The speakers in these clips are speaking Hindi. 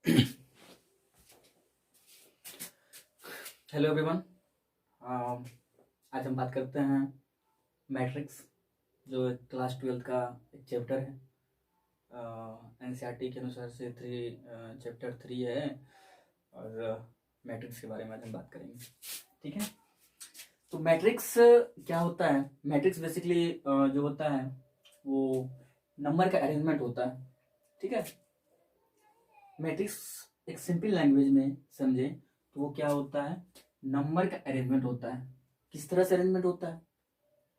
Hello everyone. आज हम बात करते हैं मैट्रिक्स, जो क्लास 12 का एक चैप्टर है। एनसीईआरटी के अनुसार से चैप्टर 3 है और मैट्रिक्स के बारे में आज हम बात करेंगे। ठीक है, तो मैट्रिक्स क्या होता है? मैट्रिक्स बेसिकली जो होता है वो नंबर का अरेंजमेंट होता है। ठीक है, मैट्रिक्स एक सिंपल लैंग्वेज में समझे तो वो क्या होता है? नंबर का अरेंजमेंट होता है। किस तरह से अरेंजमेंट होता है?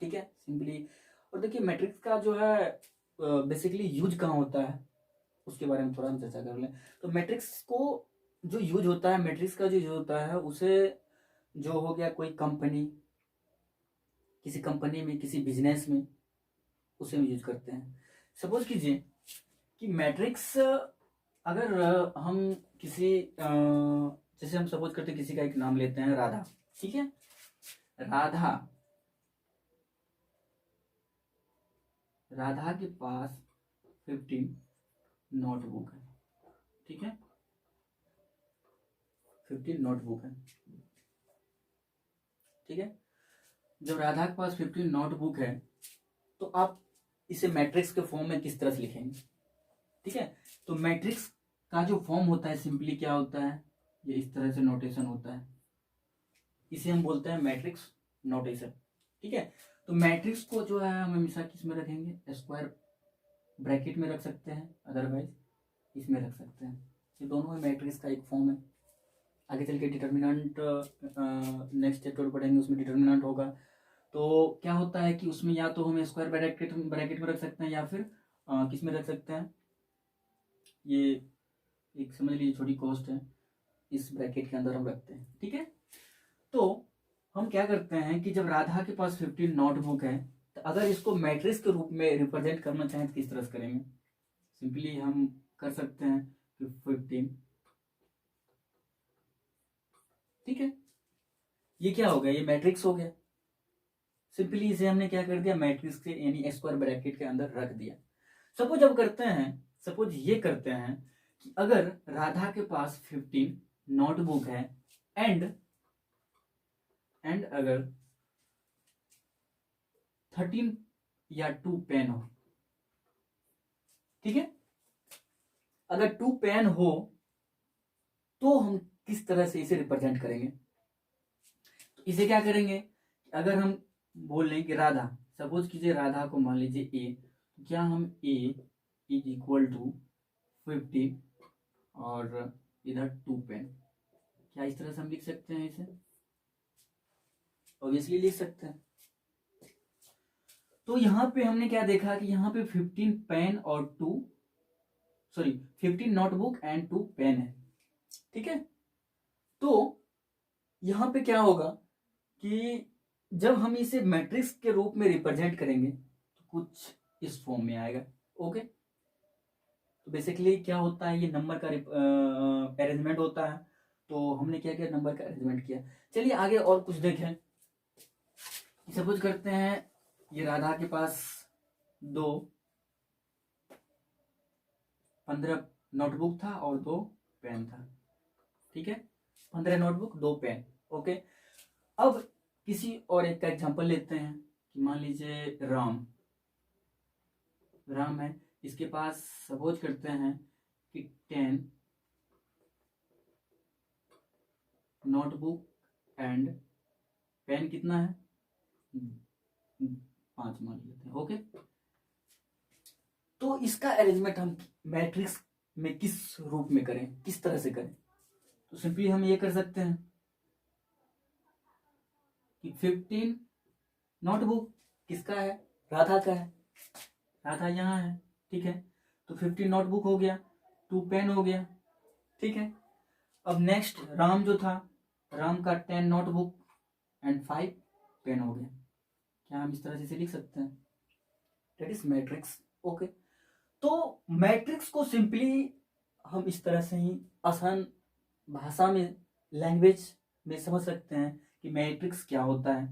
ठीक है, सिंपली। और देखिए मैट्रिक्स का जो है बेसिकली यूज कहाँ होता है उसके बारे में थोड़ा हम चर्चा कर लें। तो मैट्रिक्स को जो यूज होता है, मैट्रिक्स का जो यूज होता है उसे जो हो गया कोई कंपनी, किसी कंपनी में, किसी बिजनेस में उसे हम यूज करते हैं। सपोज कीजिए कि मैट्रिक्स अगर हम किसी जैसे हम सपोज करते किसी का एक नाम लेते हैं राधा। ठीक है, राधा राधा के पास 15 नोटबुक है। ठीक है, 15 नोटबुक है। ठीक है, जब राधा के पास 15 नोटबुक है तो आप इसे मैट्रिक्स के फॉर्म में किस तरह से लिखेंगे? ठीक है, तो मैट्रिक्स का जो फॉर्म होता है सिंपली क्या होता है, ये इस तरह से नोटेशन होता है। इसे हम बोलते हैं मैट्रिक्स नोटेशन। ठीक है, तो मैट्रिक्स को जो है हम हमेशा किस में रखेंगे? स्क्वायर ब्रैकेट में रख सकते हैं, अदरवाइज इसमें रख सकते हैं। ये दोनों ही मैट्रिक्स का एक फॉर्म है। आगे चल के डिटर्मिनेंट नेक्स्ट चैप्टर पढ़ेंगे, उसमें डिटर्मिनेंट होगा। तो क्या होता है कि उसमें या तो हम स्क्वायर ब्रैकेट में रख सकते हैं या फिर किस में रख सकते हैं, ये एक समझ लीजिए छोटी कॉस्ट है, इस ब्रैकेट के अंदर हम रखते हैं। ठीक है, तो हम क्या करते हैं कि जब राधा के पास 15 नोटबुक है तो अगर इसको मैट्रिक्स के रूप में रिप्रेजेंट करना चाहें तो किस तरह से करेंगे? सिंपली हम कर सकते हैं कि 15। ठीक है, ये क्या हो गया? ये मैट्रिक्स हो गया। सिंपली इसे हमने क्या कर दिया? मैट्रिक्स के यानी स्क्वायर ब्रैकेट के अंदर रख दिया। सपोज अब करते हैं, सपोज ये करते हैं कि अगर राधा के पास 15 नोटबुक है एंड अगर 13 या 2 पेन हो। ठीक है, अगर 2 पेन हो तो हम किस तरह से इसे रिप्रेजेंट करेंगे? तो इसे क्या करेंगे, अगर हम बोल लें कि राधा, सपोज कीजिए राधा को मान लीजिए ए, तो क्या हम ए इज इक्वल टू 15 और इधर 2 पेन, क्या इस तरह से हम लिख सकते हैं? इसे ऑब्वियसली लिख सकते हैं। तो यहां पे हमने क्या देखा कि यहां पे 15 पेन और 15 नोटबुक एंड 2 पेन है। ठीक है, तो यहां पे क्या होगा कि जब हम इसे मैट्रिक्स के रूप में रिप्रेजेंट करेंगे तो कुछ इस फॉर्म में आएगा। ओके, तो बेसिकली क्या होता है, ये नंबर का अरेंजमेंट होता है। तो हमने क्या किया? नंबर का अरेंजमेंट किया। चलिए आगे और कुछ देखें। सपोज करते हैं ये राधा के पास 15 नोटबुक था और 2 पेन था। ठीक है, 15 नोटबुक 2 पेन। ओके, अब किसी और एक का एग्जांपल लेते हैं कि मान लीजिए राम है, इसके पास सपोज करते हैं कि 10 नोटबुक एंड पेन कितना है? 5 मान लेते हैं। ओके, तो इसका अरेंजमेंट हम मैट्रिक्स में किस रूप में करें, किस तरह से करें? तो सिंपली हम ये कर सकते हैं कि 15 नोटबुक किसका है? राधा का है। राधा यहाँ है। ठीक है, तो 15 नोटबुक हो गया, 2 पेन हो गया। ठीक है, अब नेक्स्ट राम जो था, राम का 10 नोटबुक एंड 5 पेन हो गया। क्या हम इस तरह से लिख सकते हैं? That is matrix. ओके, तो मैट्रिक्स को सिंपली हम इस तरह से ही आसान भाषा में, लैंग्वेज में समझ सकते हैं कि मैट्रिक्स क्या होता है।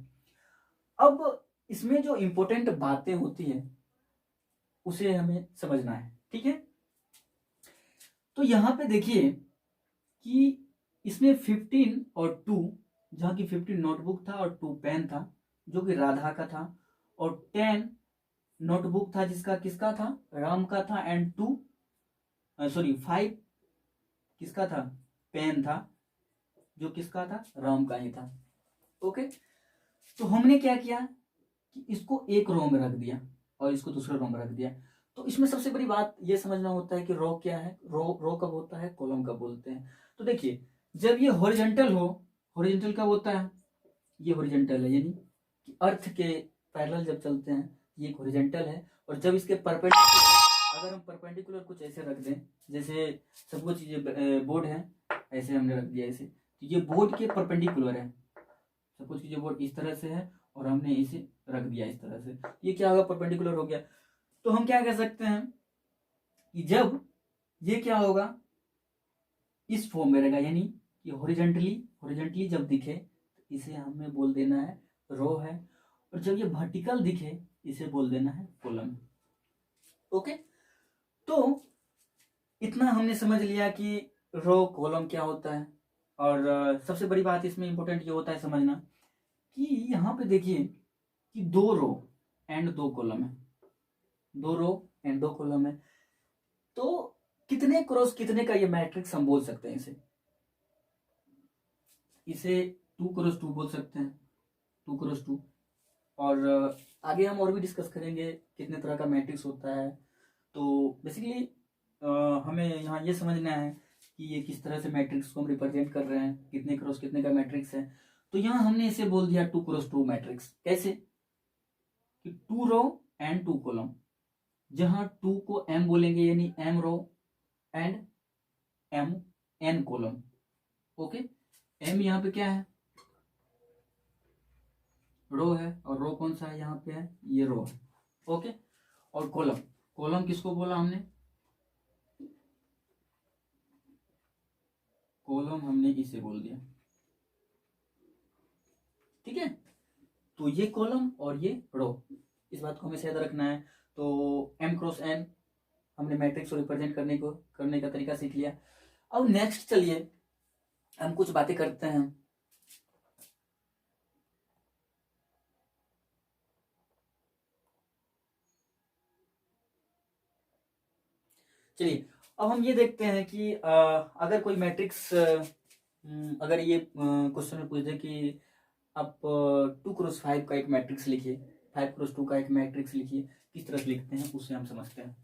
अब इसमें जो इंपॉर्टेंट बातें होती है उसे हमें समझना है। ठीक है, तो यहाँ पे देखिए कि इसमें 15 और 2, जहाँ की 15 नोटबुक था और 2 पेन था जो कि राधा का था, और 10 नोटबुक था जिसका किसका था, राम का था, एंड 5 किसका था, पेन था जो किसका था, राम का ही था। ओके, तो हमने क्या किया कि इसको एक रो में रख दिया और इसको दूसरे रो में रख दिया। तो इसमें सबसे बड़ी बात ये समझना होता है कि रो क्या है, रो कब होता है, कॉलम कब बोलते हैं। तो देखिए जब ये हॉरिजॉन्टल हो, हॉरिजॉन्टल कब होता है, ये हॉरिजॉन्टल है, यानी कि अर्थ के पैरेलल जब चलते हैं ये हॉरिजॉन्टल है। और जब इसके परपेंडिकुलर, अगर हम परपेंडिकुलर कुछ ऐसे रख दें, जैसे सब कुछ ये बोर्ड है, ऐसे हमने रख दिया ऐसे, तो ये बोर्ड के परपेंडिकुलर है, सब कुछ ये बोर्ड इस तरह से है और हमने इसे रख दिया इस तरह से, ये क्या होगा, परपेंडिकुलर हो गया। तो हम क्या कह सकते हैं कि जब ये क्या होगा, इस फॉर्म में रहेगा, यानी कि हॉरिजॉन्टली जब दिखे तो इसे हमें बोल देना है रो है, और जब ये वर्टिकल दिखे इसे बोल देना है कॉलम। ओके, तो इतना हमने समझ लिया कि रो कॉलम क्या होता है। और सबसे बड़ी बात इसमें इंपॉर्टेंट ये होता है समझना कि यहाँ पे देखिए कि 2 रो एंड 2 कॉलम है, 2 रो एंड 2 कॉलम है, तो कितने क्रॉस कितने का ये मैट्रिक्स हम बोल सकते हैं, इसे 2 क्रॉस 2 बोल सकते हैं, 2 क्रॉस 2। और आगे हम और भी डिस्कस करेंगे कितने तरह का मैट्रिक्स होता है। तो बेसिकली हमें यहाँ ये समझना है कि ये किस तरह से मैट्रिक्स को हम रिप्रेजेंट कर रहे हैं, कितने क्रॉस कितने का मैट्रिक्स है। तो यहाँ हमने इसे बोल दिया 2 क्रॉस 2 मैट्रिक्स। कैसे कि 2 रो एंड 2 कॉलम, जहां 2 को m बोलेंगे यानी m row and m n column. Okay, m यहाँ पे क्या है, रो है, और रो कौन सा है यहाँ पे है, ये रो है। ओके, और कॉलम, कॉलम किसको बोला हमने, कॉलम हमने इसे बोल दिया। ठीक है, तो ये कॉलम और ये रो, इस बात को हमें याद रखना है। तो m क्रॉस n हमने मैट्रिक्स को रिप्रेजेंट करने का तरीका सीख लिया। अब नेक्स्ट चलिए हम कुछ बातें करते हैं। चलिए अब हम ये देखते हैं कि अगर कोई मैट्रिक्स, अगर ये क्वेश्चन में पूछ दे कि आप 2 क्रॉस 5 का एक मैट्रिक्स लिखिए, 5 क्रॉस 2 का एक मैट्रिक्स लिखिए, किस तरह से लिखते हैं उससे हम समझते हैं।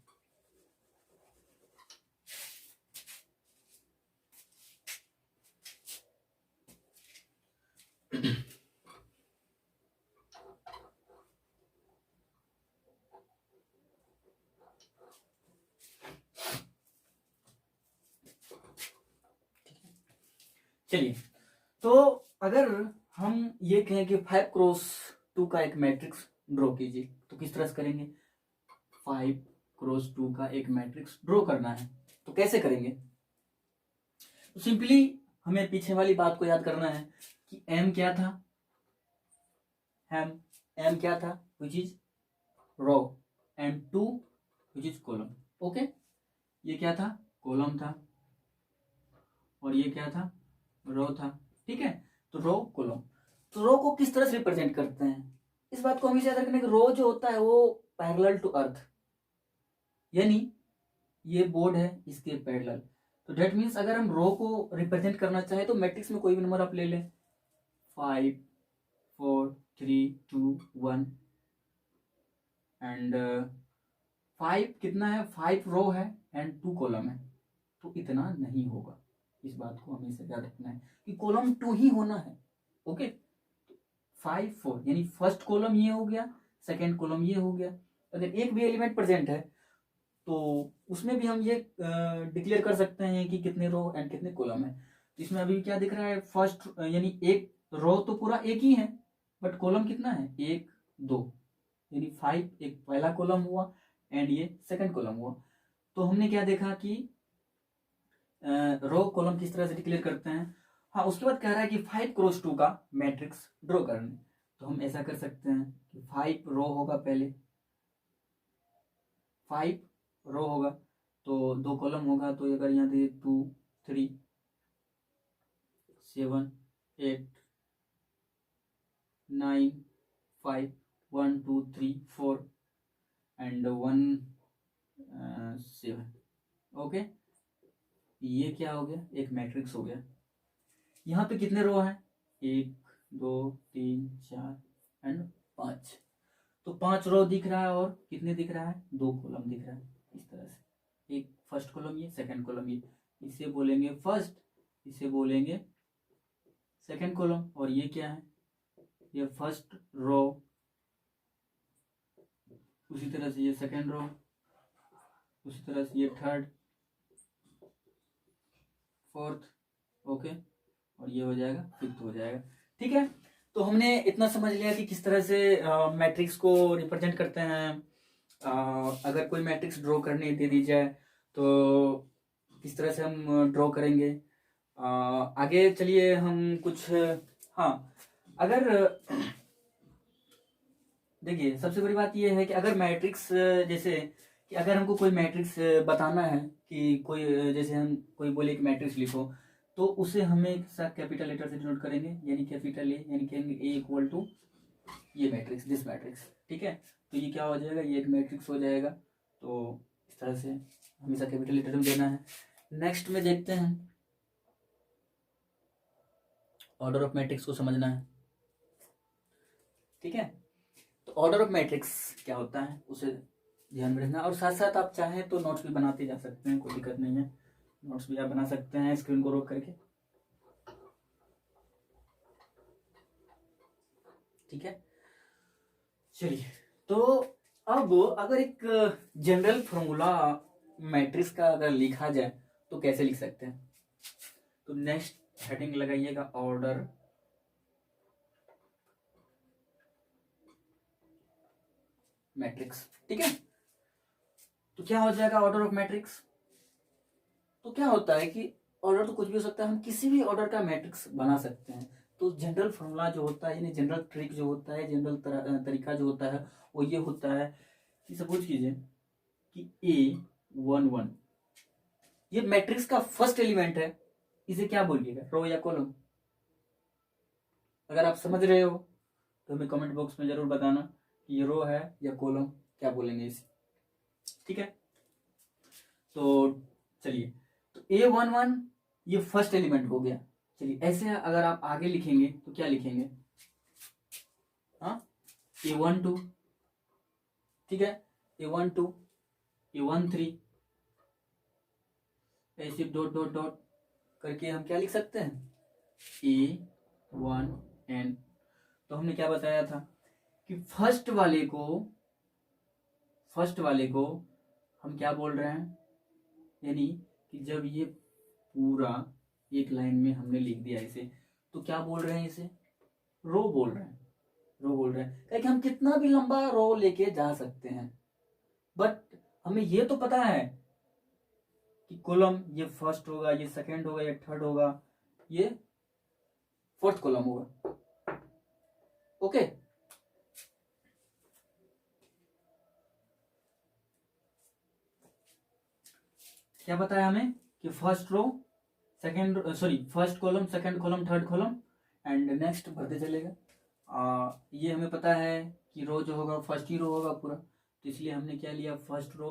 चलिए, तो अगर हम ये कहें कि 5 क्रॉस 2 का एक मैट्रिक्स ड्रॉ कीजिए, तो किस तरह से करेंगे, 5 क्रॉस 2 का एक मैट्रिक्स ड्रॉ करना है, तो कैसे करेंगे। तो सिंपली हमें पीछे वाली बात को याद करना है कि m क्या था, m क्या था, which is row, and 2 which is column. Okay, ये क्या था, कॉलम था, और ये क्या था, रो था। ठीक है, तो रो कॉलम, तो रो को किस तरह से रिप्रेजेंट करते हैं, इस बात को हमेशा याद रखना कि रो जो होता है वो पैरेलल टू अर्थ, यानी ये बोर्ड है इसके पैरेलल। तो डेट मीन्स अगर हम रो को रिप्रेजेंट करना चाहे तो मैट्रिक्स में कोई भी नंबर आप ले लें, 5 4 3 2 1, एंड 5 कितना है, 5 रो है एंड 2 कॉलम है, तो इतना नहीं होगा। इस बात को हमेशा याद रखना है कि कॉलम 2 ही होना है। ओके, 5 4 यानी फर्स्ट कॉलम ये हो गया, सेकेंड कॉलम ये हो गया। अगर एक भी एलिमेंट प्रेजेंट है तो उसमें भी हम ये डिक्लेयर कर सकते हैं कि कितने रो एंड कितने कॉलम है। इसमें अभी क्या दिख रहा है, फर्स्ट यानी एक रो तो पूरा एक ही है, बट कॉलम कितना है, 1 2, यानी 5 एक पहला कॉलम हुआ एंड ये सेकंड कॉलम हुआ। तो हमने क्या देखा कि रो कॉलम किस तरह से डिक्लेयर करते हैं। हाँ, उसके बाद कह रहा है कि 5 क्रॉस 2 का मैट्रिक्स ड्रॉ करने, तो हम ऐसा कर सकते हैं कि 5 रो होगा, पहले 5 रो होगा, तो 2 कॉलम होगा, तो अगर यहाँ दे 2 3 7 8 9 5 1 2 3 4 एंड 1 7। ओके, ये क्या हो गया, एक मैट्रिक्स हो गया। यहाँ पे कितने रो हैं, 1 2 3 4 एंड 5। तो 5 रो दिख रहा है और कितने दिख रहा है, 2 कॉलम दिख रहा है। इस तरह से एक फर्स्ट कॉलम ये, सेकंड कॉलम ये, इसे बोलेंगे फर्स्ट, इसे बोलेंगे सेकंड कॉलम। और ये क्या है, ये फर्स्ट रो, उसी तरह से ये सेकंड रो, उसी तरह से ये थर्ड फोर्थ। ओके, और ये हो जाएगा फिफ्थ हो जाएगा। ठीक है, तो हमने इतना समझ लिया कि किस तरह से मैट्रिक्स को रिप्रेजेंट करते हैं। अगर कोई मैट्रिक्स ड्रॉ करने दे दी जाए तो किस तरह से हम ड्रॉ करेंगे। आगे चलिए हम कुछ, हाँ, अगर देखिए सबसे बड़ी बात यह है कि अगर मैट्रिक्स, जैसे कि अगर हमको कोई मैट्रिक्स बताना है कि कोई, जैसे हम कोई बोले कि मैट्रिक्स लिखो, तो उसे हमें कैपिटल लेटर से डिनोट करेंगे, यानी कैपिटल ए, यानी कहेंगे ए इक्वल टू ये मैट्रिक्स, दिस मैट्रिक्स। ठीक है, तो ये क्या हो जाएगा, ये एक मैट्रिक्स हो जाएगा। तो इस तरह से हमेशा कैपिटल लेटर में देना है। नेक्स्ट में देखते हैं, ऑर्डर ऑफ मैट्रिक्स को समझना है। ठीक है, तो ऑर्डर ऑफ मैट्रिक्स क्या होता है उसे ध्यान में रखना, और साथ साथ आप चाहें तो नोट्स भी बनाते जा सकते हैं, कोई दिक्कत नहीं है। नोट्स भी आप बना सकते हैं स्क्रीन को रोक करके। ठीक है, चलिए, तो अब अगर एक जनरल फॉर्मूला मैट्रिक्स का अगर लिखा जाए तो कैसे लिख सकते हैं। तो नेक्स्ट हेडिंग लगाइएगा, ऑर्डर मैट्रिक्स। ठीक है, तो क्या हो जाएगा ऑर्डर ऑफ मैट्रिक्स। तो क्या होता है कि ऑर्डर तो कुछ भी हो सकता है, हम किसी भी ऑर्डर का मैट्रिक्स बना सकते हैं। तो जनरल फॉर्मूला जो होता है, यानी जनरल ट्रिक जो होता है, जनरल तरीका जो होता है वो ये होता है कि सपोज कीजिए कि A11 ये मैट्रिक्स का फर्स्ट एलिमेंट है, इसे क्या बोलिएगा, रो या कॉलम। अगर आप समझ रहे हो तो हमें कमेंट बॉक्स में जरूर बताना कि ये रो है या कॉलम, क्या बोलेंगे इसे। ठीक है, तो चलिए, तो A11 ये फर्स्ट एलिमेंट हो गया। चलिए, ऐसे अगर आप आगे लिखेंगे तो क्या लिखेंगे, हाँ, A12, ठीक है, A12 A13, ऐसे डॉट डॉट डॉट करके हम क्या लिख सकते हैं, A1N। तो हमने क्या बताया था कि फर्स्ट वाले को हम क्या बोल रहे हैं, यानी कि जब ये पूरा एक लाइन में हमने लिख दिया इसे, तो क्या बोल रहे हैं, इसे रो बोल रहे हैं, रो बोल रहे हैं, क्योंकि हम कितना भी लंबा रो लेके जा सकते हैं। बट हमें ये तो पता है कि कॉलम ये फर्स्ट होगा, ये सेकंड होगा, ये थर्ड होगा, ये फोर्थ कॉलम होगा। ओके, क्या बताया हमें कि first row second, sorry, first column, second column, third column and next बढ़ते चलेगा। ये हमें पता है कि रो जो होगा फर्स्ट ही रो होगा पूरा, तो इसलिए हमने क्या लिया, first row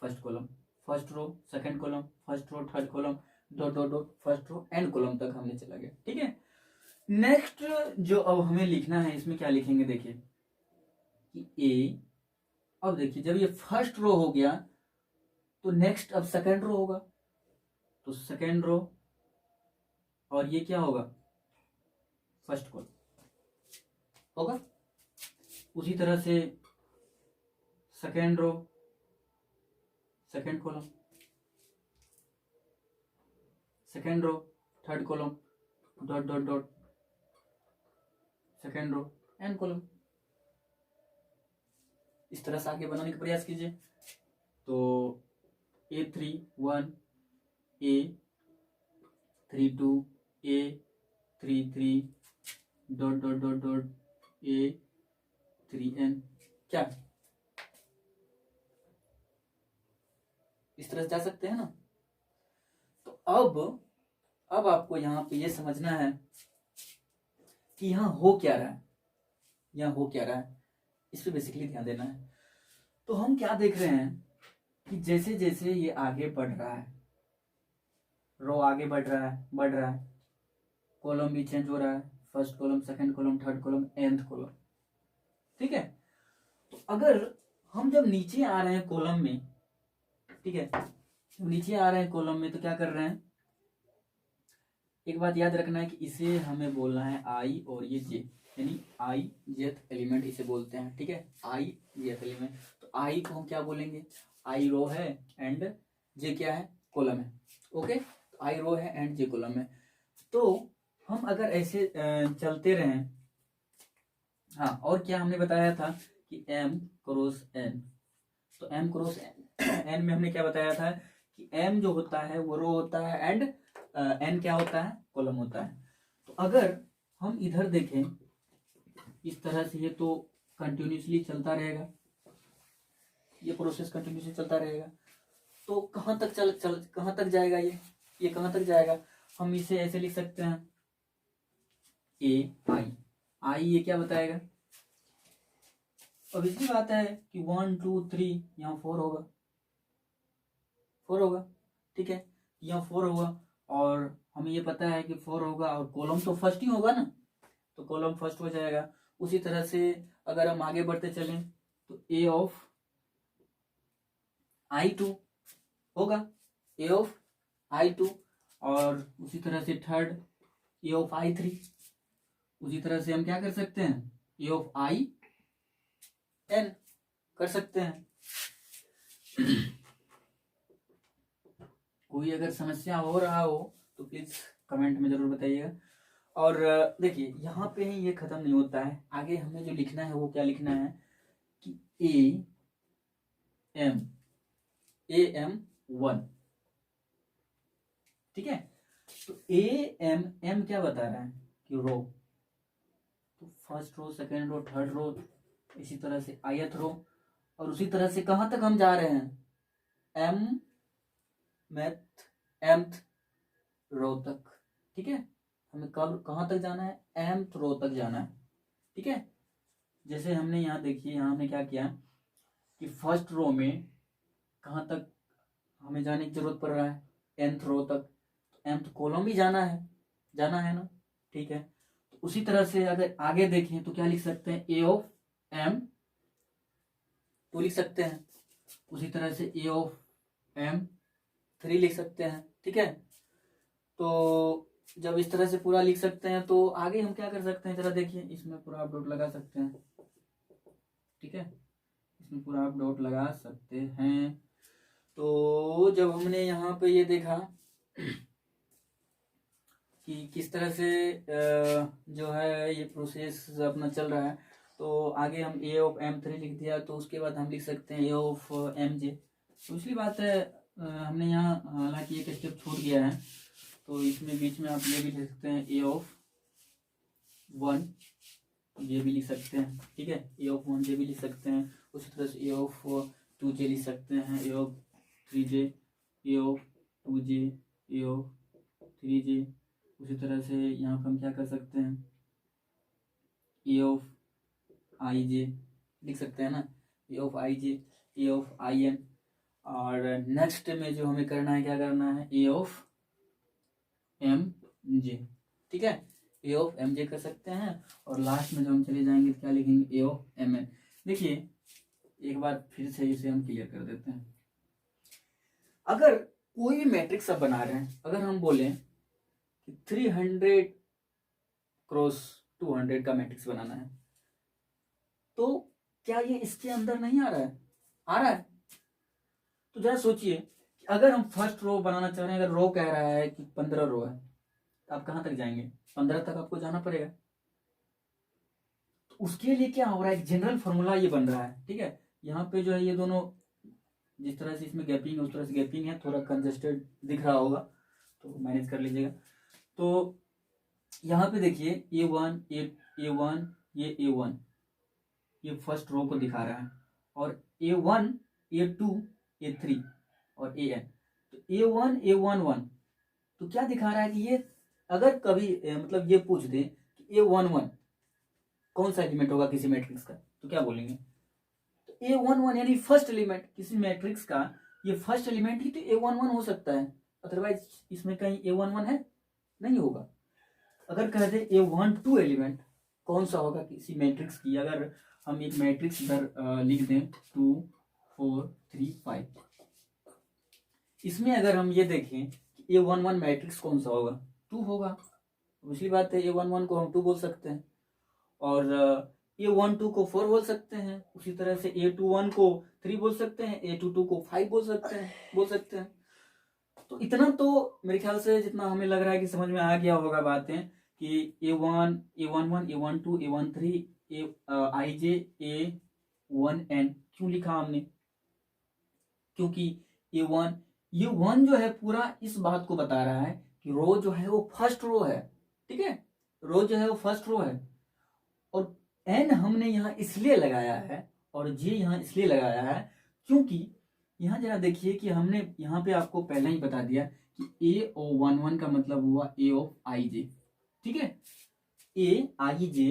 first column, first row second column, first row third column, dot dot dot, first row and column तक हमने चला गया। ठीक है, नेक्स्ट जो अब हमें लिखना है, इसमें क्या लिखेंगे, देखिए कि ए, अब देखिए जब ये फर्स्ट रो हो गया तो नेक्स्ट अब सेकंड रो होगा, तो सेकंड रो, और ये क्या होगा, फर्स्ट कॉलम होगा। उसी तरह से second row second column, second row third column, dot dot dot, second row and column. इस तरह से आगे बनाने का प्रयास कीजिए। तो A31 A32 A33 dot dot dot dot A3N, क्या इस तरह से जा सकते हैं ना। तो अब आपको यहाँ पे ये समझना है कि यहाँ हो क्या रहा है, यहाँ हो क्या रहा है, इस पे बेसिकली ध्यान देना है। तो हम क्या देख रहे हैं कि जैसे जैसे ये आगे बढ़ रहा है, रो आगे बढ़ रहा है, कॉलम भी चेंज हो रहा है, first column, second column, third column, nth column, ठीक है। तो अगर हम जब नीचे आ रहे हैं कॉलम में, ठीक है, जब नीचे आ रहे हैं कॉलम में तो क्या कर रहे हैं, एक बात याद रखना है कि इसे हमें बोलना है आई और ये जे, यानी आई जेथ एलिमेंट इसे बोलते हैं, ठीक है, आई जेथ एलिमेंट। तो आई को हम क्या बोलेंगे, आई रो है एंड जे क्या है, कॉलम है, ओके। तो आई रो है एंड जे कॉलम है। तो हम अगर ऐसे चलते रहें, हाँ, और क्या हमने बताया था कि m क्रॉस n, तो m क्रॉस n में हमने क्या बताया था कि m जो होता है वो रो होता है एंड n क्या होता है, कॉलम होता है। तो अगर हम इधर देखें इस तरह से, ये तो कंटिन्यूसली चलता रहेगा, ये प्रोसेस कंटिन्यूसली चलता रहेगा। तो कहाँ तक कहाँ तक जाएगा, ये कहाँ तक जाएगा, हम इसे ऐसे लिख सकते हैं ए आई ये क्या बताएगा, अब इसकी बात है कि 1 2 3 यहाँ 4 होगा, ठीक है, यहाँ 4 होगा, और हमें ये पता है कि 4 होगा और कॉलम तो फर्स्ट ही होगा ना, तो कॉलम फर्स्ट हो जाएगा। उसी तरह से अगर हम आगे बढ़ते चलें तो ए ऑफ I2 होगा, ए ऑफ I2, और उसी तरह से थर्ड ए ऑफ I3, उसी तरह से हम क्या कर सकते हैं, ए ऑफ IN कर सकते हैं। कोई अगर समस्या हो रहा हो तो प्लीज कमेंट में जरूर बताइएगा। और देखिए यहाँ पे ही ये खत्म नहीं होता है, आगे हमें जो लिखना है वो क्या लिखना है कि AM1, ठीक है। तो AM क्या बता रहा है कि रो, तो first row, second row, third row, इसी तरह से ith रो, और उसी तरह से कहां तक हम जा रहे हैं, mth रो तक, ठीक है। हमें कहां तक जाना है, mth रो तक जाना है, ठीक है। जैसे हमने यहाँ देखिए, यहाँ हमने क्या किया कि फर्स्ट रो में कहां तक हमें जाने की जरूरत पड़ रहा है, nth रो तक, mth कॉलम भी जाना है ना, ठीक है। तो उसी तरह से अगर आगे देखें तो क्या लिख सकते हैं, ए ऑफ m तो लिख सकते हैं, उसी तरह से ए ऑफ M3 लिख सकते हैं, ठीक है। तो जब इस तरह से पूरा लिख सकते हैं तो आगे हम क्या कर सकते हैं, जरा देखिए, इसमें पूरा आप डॉट लगा सकते हैं, ठीक है, इसमें पूरा आप डॉट लगा सकते हैं। तो जब हमने यहाँ पे ये देखा कि किस तरह से जो है ये प्रोसेस अपना चल रहा है, तो आगे हम ए ऑफ M3 लिख दिया, तो उसके बाद हम लिख सकते हैं ए ऑफ MJ। दूसरी बात है, हमने यहाँ हालांकि एक स्टेप छूट गया है, तो इसमें बीच में आप ये भी लिख सकते हैं ए ऑफ 1 ये भी लिख सकते हैं, ठीक है, ए ऑफ 1J भी लिख सकते हैं। उसी तरह से ए ऑफ 2J लिख सकते हैं, A of 3J, A of 2J, A of 3J। उसी तरह से यहाँ पर हम क्या कर सकते हैं, ए ऑफ IJ लिख सकते हैं ना, A of IJ, A of IN, और नेक्स्ट में जो हमें करना है, क्या करना है, ए ऑफ MJ, ठीक है, ए ऑफ MJ कर सकते हैं। और लास्ट में जो हम चले जाएंगे तो क्या लिखेंगे, ए ऑफ MN। देखिए एक बार फिर से इसे हम क्लियर कर देते हैं। अगर कोई भी मैट्रिक्स आप बना रहे हैं, अगर हम बोले कि 300 क्रॉस 200 का मैट्रिक्स बनाना है, तो क्या ये इसके अंदर नहीं आ रहा है, आ रहा है। तो जरा सोचिए कि अगर हम फर्स्ट रो बनाना चाह रहे हैं, अगर रो कह रहा है कि 15 रो है, तो आप कहां तक जाएंगे, 15 तक आपको जाना पड़ेगा। तो उसके लिए क्या हो रहा है, एक जनरल फॉर्मूला ये बन रहा है, ठीक है। यहाँ पे जो है ये दोनों जिस तरह से इसमें गैपिंग है उस तरह से गैपिंग है, थोड़ा कंजेस्टेड दिख रहा होगा तो मैनेज कर लीजिएगा। तो यहाँ पे देखिए A1 ये A1 ये फर्स्ट रो को दिखा रहा है, और A1 A2 A3 और ए एन। तो A1 तो क्या दिखा रहा है कि ये अगर कभी मतलब ये पूछ दे कि A11 कौन सा एलिमेंट होगा किसी मैट्रिक्स का, तो क्या बोलेंगे? तो A11 यानी फर्स्ट एलिमेंट किसी मैट्रिक्स का, ये फर्स्ट एलिमेंट ही तो A11 हो सकता है, अदरवाइज इसमें कहीं A11 है नहीं होगा। अगर कह दे A12 एलिमेंट कौन सा होगा किसी मैट्रिक्स की, अगर हम एक मैट्रिक्स इधर लिख दें 2 4 3 5, इसमें अगर हम ये देखें कि A11 मैट्रिक्स कौन सा होगा, 2 होगा। दूसरी बात है A11 को हम 2 बोल सकते हैं, और A12 को 4 बोल सकते हैं, उसी तरह से A21 को 3 बोल सकते हैं, A22 को 5 बोल सकते हैं। तो इतना तो मेरे ख्याल से जितना हमें लग रहा है कि समझ में आ गया होगा बातें कि A1 A11 A12 A13 IJ A1N क्यों लिखा हमने, क्योंकि A1 ये 1 जो है पूरा इस बात को बता रहा है कि रो जो है वो फर्स्ट रो है, ठीक है, रो जो है वो फर्स्ट रो है। और एन हमने यहाँ इसलिए लगाया है और जे यहाँ इसलिए लगाया है क्योंकि यहाँ जरा देखिए कि हमने यहाँ पे आपको पहले ही बता दिया कि A11 का मतलब हुआ A ऑफ आई जे, ठीक है, ए आई जे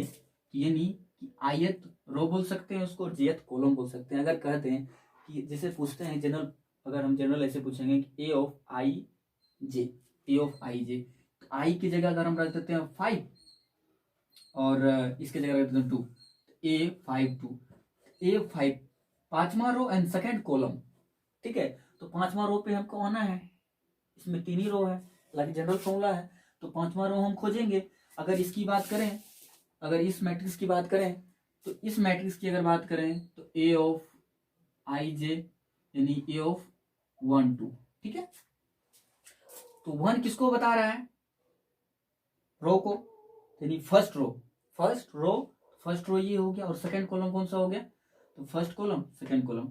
यानी कि आयत रो बोल सकते हैं उसको, जेथ कॉलम बोल सकते हैं। अगर कहते हैं कि जैसे पूछते हैं जनरल, अगर हम जनरल ऐसे पूछेंगे कि ए of I J, A of आई जे, तो आई की जगह अगर हम रख देते हैं 5 और इसके जगह रख देते हैं 2, A52 A5 पांचवा रो एंड सेकंड कॉलम, ठीक है। तो पांचवा रो पे हमको आना है, इसमें 3 ही रो है, हालांकि जनरल फॉर्मूला है, तो पांचवा रो हम खोजेंगे। अगर इसकी बात करें, अगर इस मैट्रिक्स की बात करें, तो इस मैट्रिक्स की अगर बात करें तो ए ऑफ आई जे यानी ए ऑफ 1 2, ठीक है। तो 1 किसको बता रहा है, रो को, यानी फर्स्ट रो, फर्स्ट रो ये हो गया, और सेकंड कॉलम कौन सा हो गया, तो फर्स्ट कॉलम सेकंड कॉलम,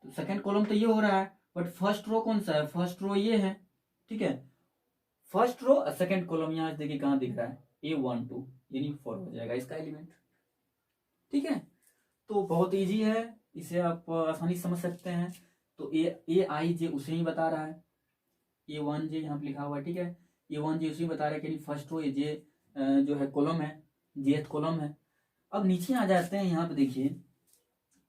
तो सेकंड कॉलम तो ये हो रहा है, बट फर्स्ट रो कौन सा है, फर्स्ट रो ये है, ठीक है। फर्स्ट रो और सेकंड कॉलम यहाँ देखिए कहाँ दिख रहा है, A12 यानी 4 हो जाएगा इसका एलिमेंट, ठीक है। तो बहुत इजी है, इसे आप आसानी से समझ सकते हैं। तो ए आई जे उसे ही बता रहा है, A1 जे यहाँ पे लिखा हुआ है, ठीक है, A1 जे उसे ही बता रहा है कि फर्स्ट रो जे जो है कॉलम है, जेथ कॉलम है। अब नीचे आ जाते हैं, यहाँ पे देखिए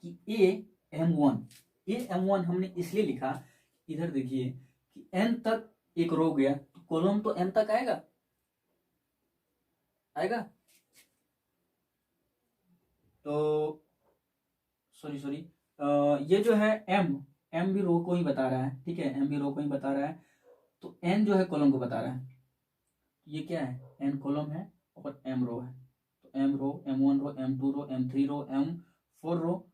कि A M1 हमने इसलिए लिखा, इधर देखिए कि n तक एक रो गया तो कॉलम तो n तक आएगा, तो सॉरी ये जो है m भी रो को ही बता रहा है, ठीक है, m भी रो को ही बता रहा है, तो n जो है कॉलम को बता रहा है। ये क्या है, n कॉलम है और m रो है, तो m रो M1 रो M2 रो M3 रो M4 रो,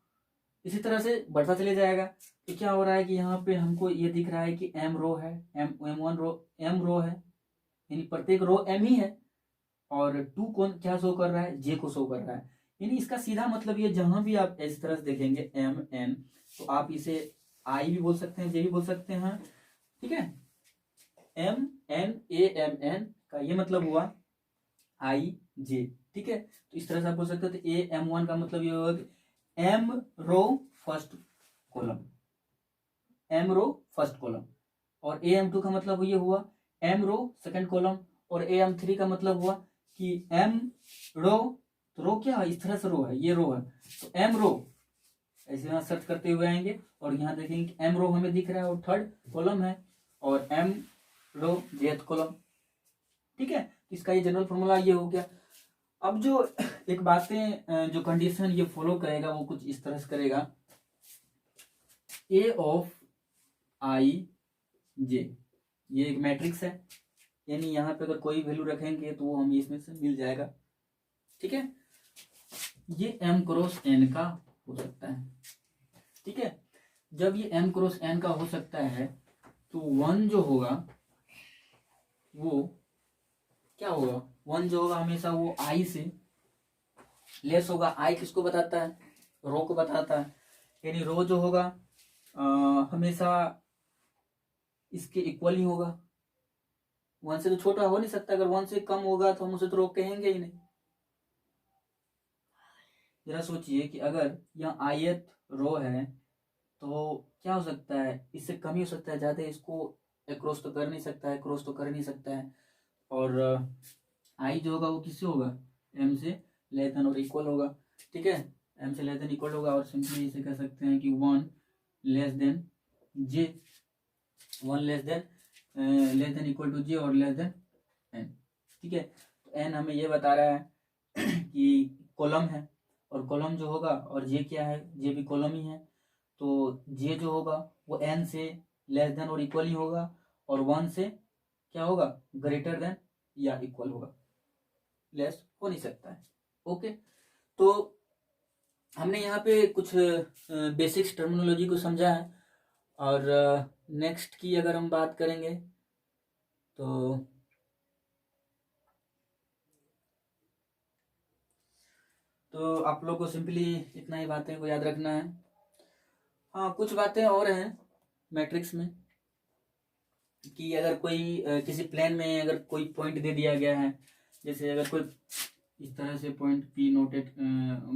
इसी तरह से बढ़ता चले जाएगा। तो क्या हो रहा है कि यहाँ पे हमको ये दिख रहा है कि m रो है, M1 रो m रो है, यानी प्रत्येक रो m ही है, और 2 कौन क्या शो कर रहा है, j को शो कर रहा है। यानी इसका सीधा मतलब ये, जहां भी आप इस तरह से देखेंगे m n, तो आप इसे i भी बोल सकते हैं, j भी बोल सकते हैं, ठीक है। m n a m n का ये मतलब हुआ i j, ठीक है। तो इस तरह से आप बोल सकते हो, तो A M1 का मतलब ये होगा कि m रो फर्स्ट कॉलम, m रो फर्स्ट कॉलम, और AM2 का मतलब ये हुआ m रो सेकंड कॉलम, और AM3 का मतलब हुआ कि m रो, तो रो क्या है, इस तरह से रो है, ये रो है, तो m रो, ऐसे यहाँ सर्च करते हुए आएंगे और यहाँ देखेंगे कि m रो हमें दिख रहा है और थर्ड कॉलम है, और m रो जेथ कॉलम, ठीक है। इसका ये जनरल फॉर्मूला ये हो गया। अब जो एक बातें जो कंडीशन ये फॉलो करेगा वो कुछ इस तरह से करेगा, ए ऑफ आई जे, ये एक मैट्रिक्स है, यानी यहाँ पे अगर कोई वैल्यू रखेंगे तो वो हमें इसमें से मिल जाएगा, ठीक है। ये m क्रॉस n का हो सकता है, ठीक है। जब ये m क्रॉस n का हो सकता है तो 1 जो होगा वो क्या होगा, 1 जो होगा हमेशा वो i से लेस होगा। i किसको बताता है, रो को बताता है, यानी रो जो होगा हमेशा इसके इक्वल ही होगा, 1 से तो छोटा हो नहीं सकता, अगर 1 से कम होगा तो हम उसे तो रो कहेंगे ही नहीं। जरा सोचिए कि अगर यह आयत रो है तो क्या हो सकता है, इससे कम ही हो सकता है, ज़्यादा इसको क्रॉस तो कर नहीं सकता है, क्रॉस तो कर नहीं सकता है। और आई जो होगा वो किससे होगा, एम से लेस देन और इक्वल होगा, ठीक है, एम से लेस देन इक्वल होगा। और सिंपली इसे कह सकते हैं कि 1 less than J, 1 less than equal to J और लेस देन एन, ठीक है। तो एन हमें ये बता रहा है कि कॉलम है, और कॉलम जो होगा, और जे क्या है, जे भी कॉलम ही है, तो जे जो होगा वो एन से लेस देन और इक्वल ही होगा, और 1 से क्या होगा, ग्रेटर देन या इक्वल होगा, लेस हो नहीं सकता है। ओके, तो हमने यहाँ पे कुछ बेसिक्स टर्मिनोलॉजी को समझा है। और नेक्स्ट की अगर हम बात करेंगे तो आप लोग को सिंपली इतना ही बातें को याद रखना है। हाँ, कुछ बातें और हैं मैट्रिक्स में, कि अगर कोई किसी प्लेन में अगर कोई पॉइंट दे दिया गया है, जैसे अगर कोई इस तरह से पॉइंट पी नोटेड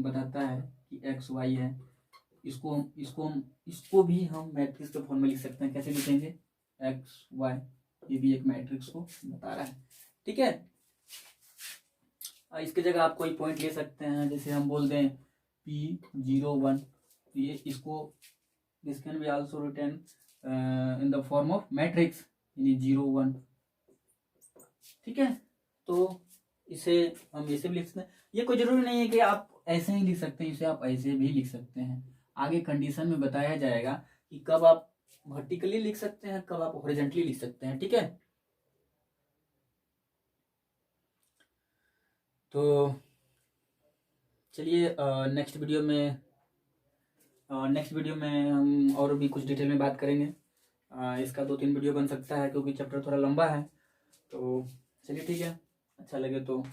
बताता है कि एक्स वाई है, इसको भी हम मैट्रिक्स के फॉर्म में लिख सकते हैं। कैसे लिखेंगे, एक्स वाई, ये भी एक मैट्रिक्स को बता रहा है, ठीक है। इसके जगह आप कोई पॉइंट ले सकते हैं, जैसे हम बोल दें P01, ये इसको this can be also written in the form of matrix, यानी 0 1, ठीक है। तो इसे हम ऐसे भी लिख सकते हैं। ये कोई जरूरी नहीं है कि आप ऐसे ही लिख सकते हैं, इसे आप ऐसे भी लिख सकते हैं। आगे कंडीशन में बताया जाएगा कि कब आप वर्टिकली लिख सकते हैं, कब आप हॉरिजॉन्टली लिख सकते हैं, ठीक है। तो चलिए नेक्स्ट वीडियो में हम और भी कुछ डिटेल में बात करेंगे। इसका 2-3 वीडियो बन सकता है, क्योंकि चैप्टर थोड़ा लंबा है। तो चलिए ठीक है, अच्छा लगे तो